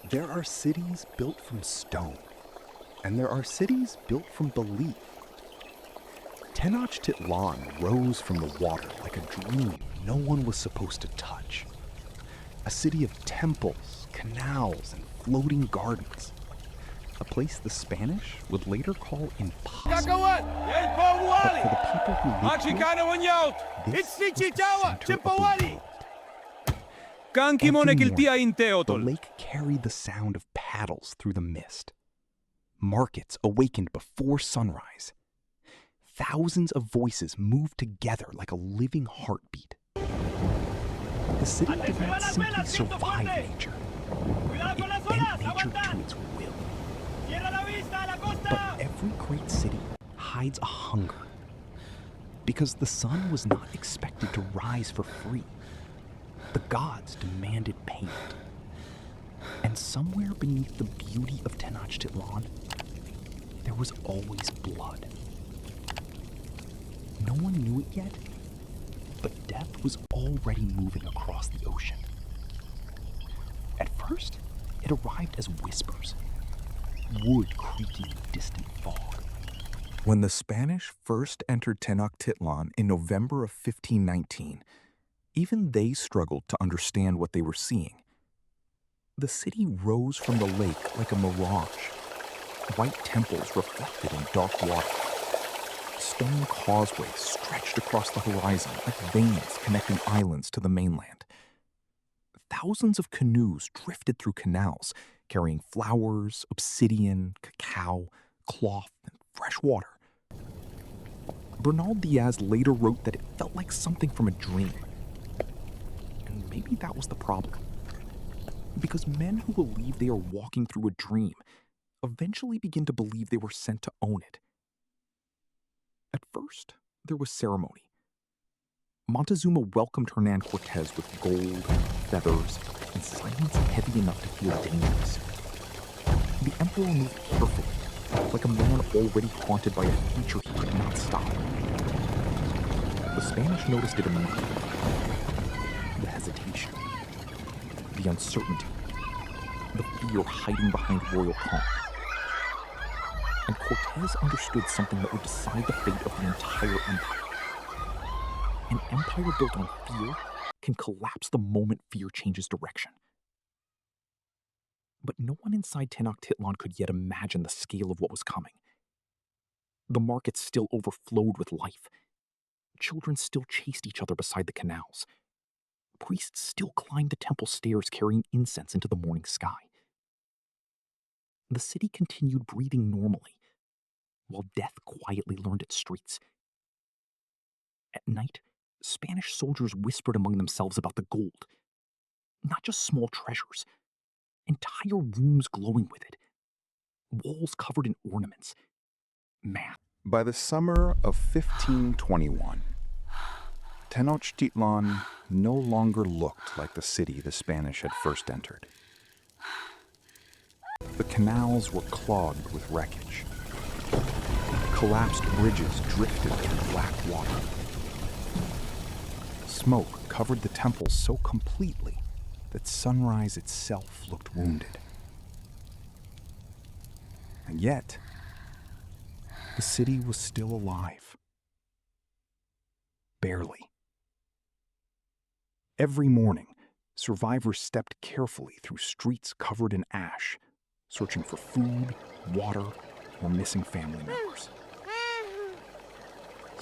There are cities built from stone, and there are cities built from belief. Tenochtitlan rose from the water like a dream no one was supposed to touch. A city of temples, canals, and floating gardens. A place the Spanish would later call impossible. But for the people who lived here, this was the center of the world. Every morning, the lake carried the sound of paddles through the mist. Markets awakened before sunrise. Thousands of voices moved together like a living heartbeat. The city did not simply survive nature. It bent nature to its will. But every great city hides a hunger. Because the sun was not expected to rise for free. The gods demanded payment. And somewhere beneath the beauty of Tenochtitlan, there was always blood. No one knew it yet, but death was already moving across the ocean. At first, it arrived as whispers, wood creaking in distant fog. When the Spanish first entered Tenochtitlan in November of 1519, even they struggled to understand what they were seeing. The city rose from the lake like a mirage. White temples reflected in dark water. Stone causeways stretched across the horizon like veins connecting islands to the mainland. Thousands of canoes drifted through canals, carrying flowers, obsidian, cacao, cloth, and fresh water. Bernal Diaz later wrote that it felt like something from a dream. And maybe that was the problem. Because men who believe they are walking through a dream eventually begin to believe they were sent to own it. At first, there was ceremony. Montezuma welcomed Hernan Cortez with gold, feathers, and silence heavy enough to feel dangerous. The emperor moved carefully, like a man already haunted by a future he could not stop. The Spanish noticed it immediately. The hesitation, the uncertainty, the fear hiding behind royal calm. And Cortez understood something that would decide the fate of the entire empire. An empire built on fear can collapse the moment fear changes direction. But no one inside Tenochtitlan could yet imagine the scale of what was coming. The markets still overflowed with life. Children still chased each other beside the canals. Priests still climbed the temple stairs carrying incense into the morning sky. The city continued breathing normally, while death quietly learned its streets. At night, Spanish soldiers whispered among themselves about the gold. Not just small treasures, entire rooms glowing with it, walls covered in ornaments, math. By the summer of 1521, Tenochtitlan no longer looked like the city the Spanish had first entered. The canals were clogged with wreckage. Collapsed bridges drifted through black water. Smoke covered the temples so completely that sunrise itself looked wounded. And yet, the city was still alive. Barely. Every morning, survivors stepped carefully through streets covered in ash, searching for food, water, or missing family members.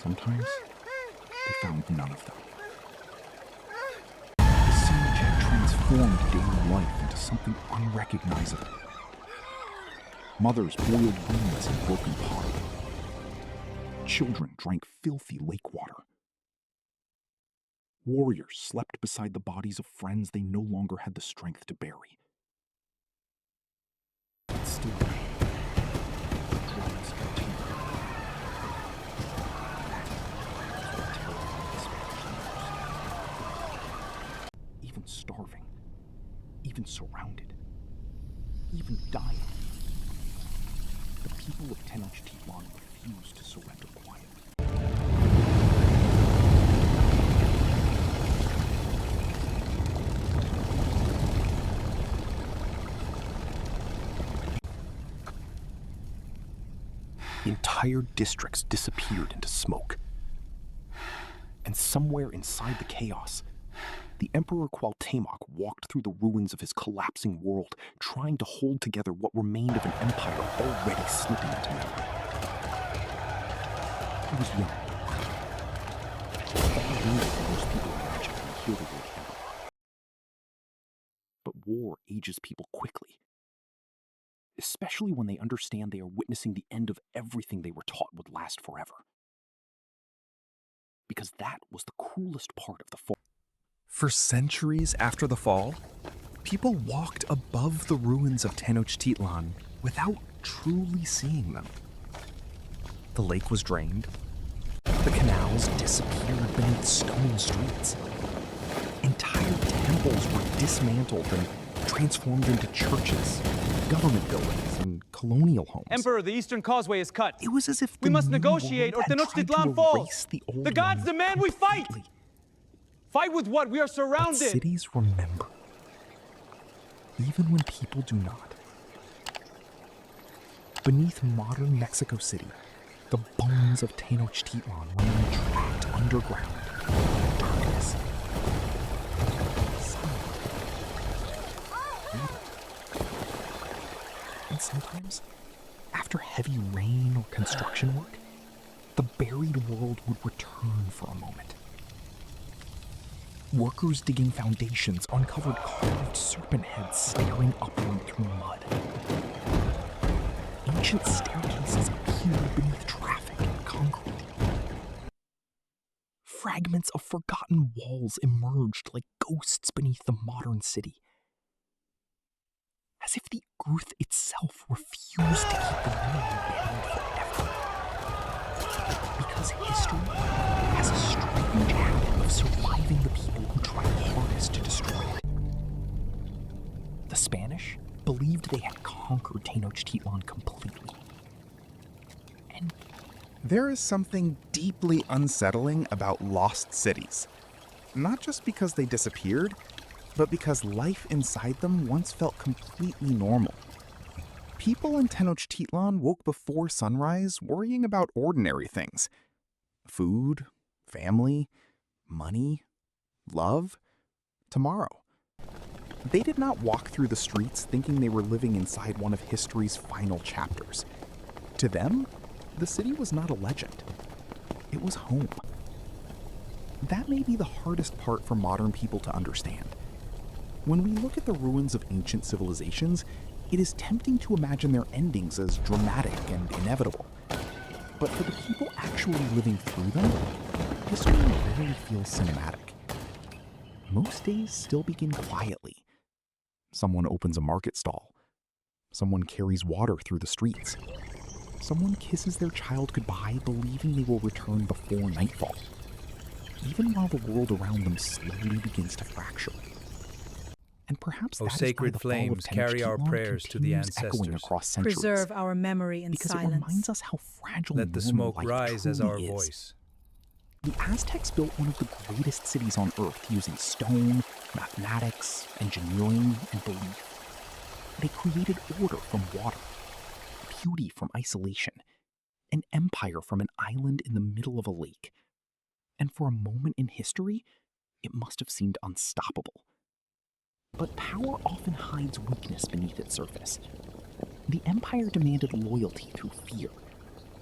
Sometimes, they found none of them. The siege had transformed daily life into something unrecognizable. Mothers boiled beans in broken pot. Children drank filthy lake water. Warriors slept beside the bodies of friends they no longer had the strength to bury. But still, the drums continued. Even starving, even surrounded, even dying, the people of Tenochtitlan refused to surrender quietly. Entire districts disappeared into smoke. And somewhere inside the chaos, the Emperor Cuauhtemoc walked through the ruins of his collapsing world, trying to hold together what remained of an empire already slipping into memory. He was young. Far younger than most people imagine when they hear the word emperor. But war ages people quickly, especially when they understand they are witnessing the end of everything they were taught would last forever. Because that was the cruelest part of the fall. For centuries after the fall, people walked above the ruins of Tenochtitlan without truly seeing them. The lake was drained. The canals disappeared beneath stone streets. Entire temples were dismantled and transformed into churches, government buildings, and colonial homes. Emperor, the Eastern Causeway is cut. It was as if we must negotiate or Tenochtitlan falls. The gods demand we fight! Fight with what? We are surrounded! But cities remember, even when people do not. Beneath modern Mexico City, the bones of Tenochtitlan remain trapped underground in darkness. And sometimes, after heavy rain or construction work, the buried world would return for a moment. Workers digging foundations uncovered carved serpent heads staring upward through mud. Ancient staircases appeared beneath traffic and concrete. Fragments of forgotten walls emerged like ghosts beneath the modern city. As if the earth itself refused to keep the memory buried forever. Because history has a strange habit of surviving the people who try hardest to destroy it. The Spanish believed they had conquered Tenochtitlan completely. And there is something deeply unsettling about lost cities. Not just because they disappeared, but because life inside them once felt completely normal. People in Tenochtitlan woke before sunrise worrying about ordinary things. Food, family, money, love, tomorrow. They did not walk through the streets thinking they were living inside one of history's final chapters. To them, the city was not a legend. It was home. That may be the hardest part for modern people to understand. When we look at the ruins of ancient civilizations, it is tempting to imagine their endings as dramatic and inevitable. But for the people actually living through them, history rarely feels cinematic. Most days still begin quietly. Someone opens a market stall. Someone carries water through the streets. Someone kisses their child goodbye, believing they will return before nightfall, even while the world around them slowly begins to fracture. And perhaps O sacred flames, carry our prayers to the ancestors. Preserve our memory in because silence. It reminds us how fragile Let the smoke rise as our voice. The Aztecs built one of the greatest cities on Earth using stone, mathematics, engineering, and belief. They created order from water, beauty from isolation, an empire from an island in the middle of a lake. And for a moment in history, it must have seemed unstoppable. But power often hides weakness beneath its surface. The empire demanded loyalty through fear,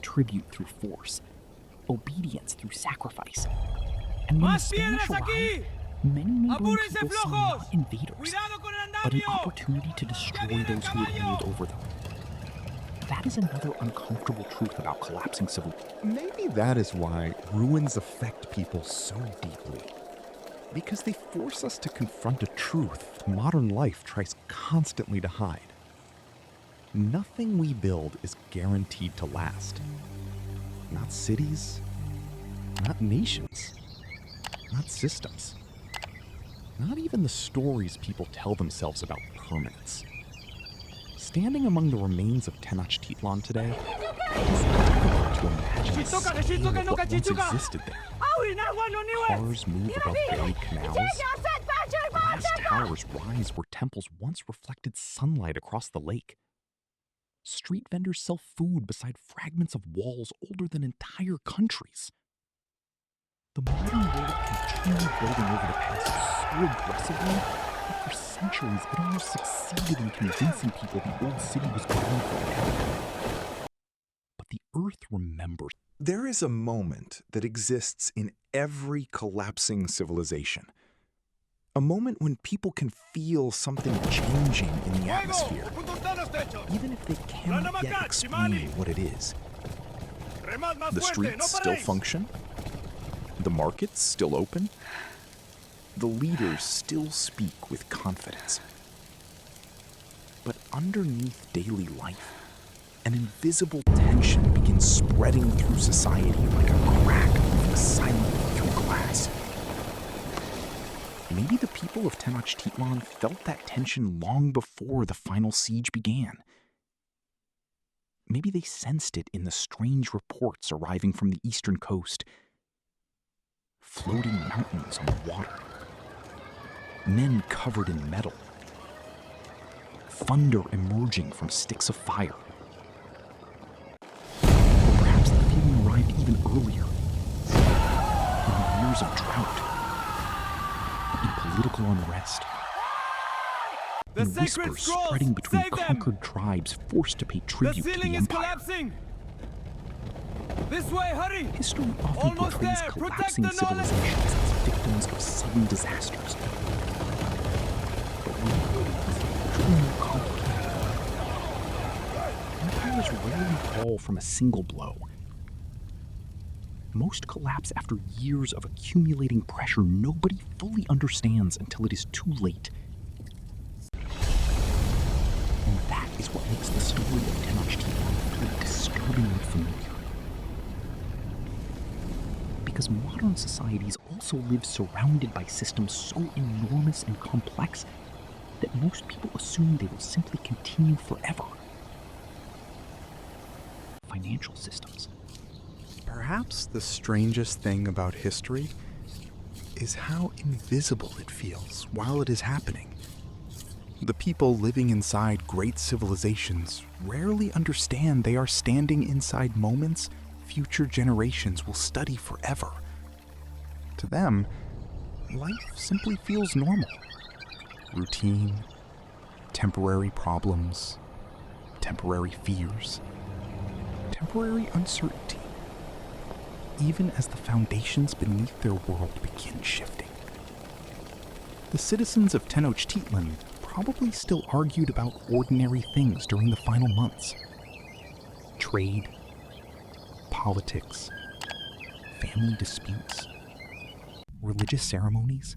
tribute through force, obedience through sacrifice. And when the Spanish arrived, many neighboring people saw not invaders, but an opportunity to destroy those who had ruled over them. That is another uncomfortable truth about collapsing civilization. Maybe that is why ruins affect people so deeply. Because they force us to confront a truth modern life tries constantly to hide. Nothing we build is guaranteed to last. Not cities, not nations, not systems, not even the stories people tell themselves about permanence. Standing among the remains of Tenochtitlan today, it is difficult to imagine the scale of what once existed there. Cars move above buried canals. Glass towers rise where temples once reflected sunlight across the lake. Street vendors sell food beside fragments of walls older than entire countries. The modern world continued building over the past so aggressively that for centuries it almost succeeded in convincing people the old city was gone forever. But the Earth remembers. There is a moment that exists in every collapsing civilization. A moment when people can feel something changing in the atmosphere, even if they cannot yet explain what it is. The streets still function. The markets still open. The leaders still speak with confidence. But underneath daily life, an invisible tension begins spreading through society like a crack moving silently through glass. Maybe the people of Tenochtitlan felt that tension long before the final siege began. Maybe they sensed it in the strange reports arriving from the eastern coast. Floating mountains on the water. Men covered in metal. Thunder emerging from sticks of fire. Or perhaps the feeling arrived even earlier. In the years of drought. In political unrest. In whispers spreading between conquered tribes forced to pay tribute to the empire. Collapsing! This way, hurry! History often portrays collapsing civilizations as victims of sudden disasters. But reality is truly more complicated. Empires rarely fall from a single blow. Most collapse after years of accumulating pressure nobody fully understands until it is too late. And that is what makes the story of Tenochtitlan so disturbingly familiar. Because modern societies also live surrounded by systems so enormous and complex that most people assume they will simply continue forever. Financial systems. Perhaps the strangest thing about history is how invisible it feels while it is happening. The people living inside great civilizations rarely understand they are standing inside moments future generations will study forever. To them, life simply feels normal. Routine, temporary problems, temporary fears, temporary uncertainty. Even as the foundations beneath their world begin shifting. The citizens of Tenochtitlan probably still argued about ordinary things during the final months. Trade, politics, family disputes, religious ceremonies.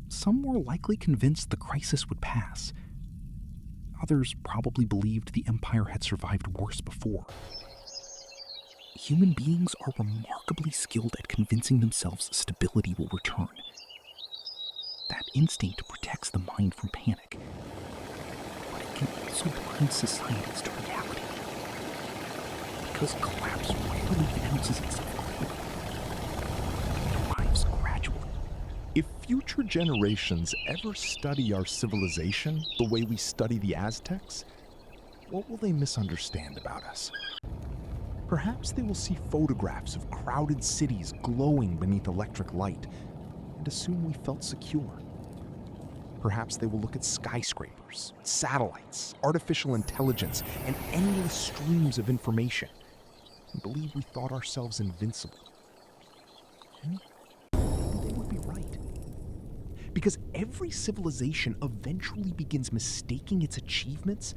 Some were likely convinced the crisis would pass. Others probably believed the empire had survived worse before. Human beings are remarkably skilled at convincing themselves stability will return. That instinct protects the mind from panic, but it can also blind societies to reality. Because collapse rarely announces itself quickly. It arrives gradually. If future generations ever study our civilization the way we study the Aztecs, what will they misunderstand about us? Perhaps they will see photographs of crowded cities glowing beneath electric light and assume we felt secure. Perhaps they will look at skyscrapers, satellites, artificial intelligence, and endless streams of information and believe we thought ourselves invincible. And maybe they would be right. Because every civilization eventually begins mistaking its achievements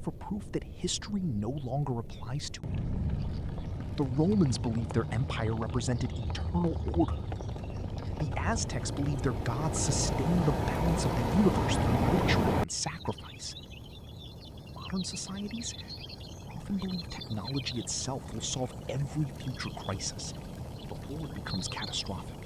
for proof that history no longer applies to it. The Romans believed their empire represented eternal order. The Aztecs believed their gods sustained the balance of the universe through ritual and sacrifice. Modern societies often believe technology itself will solve every future crisis before it becomes catastrophic.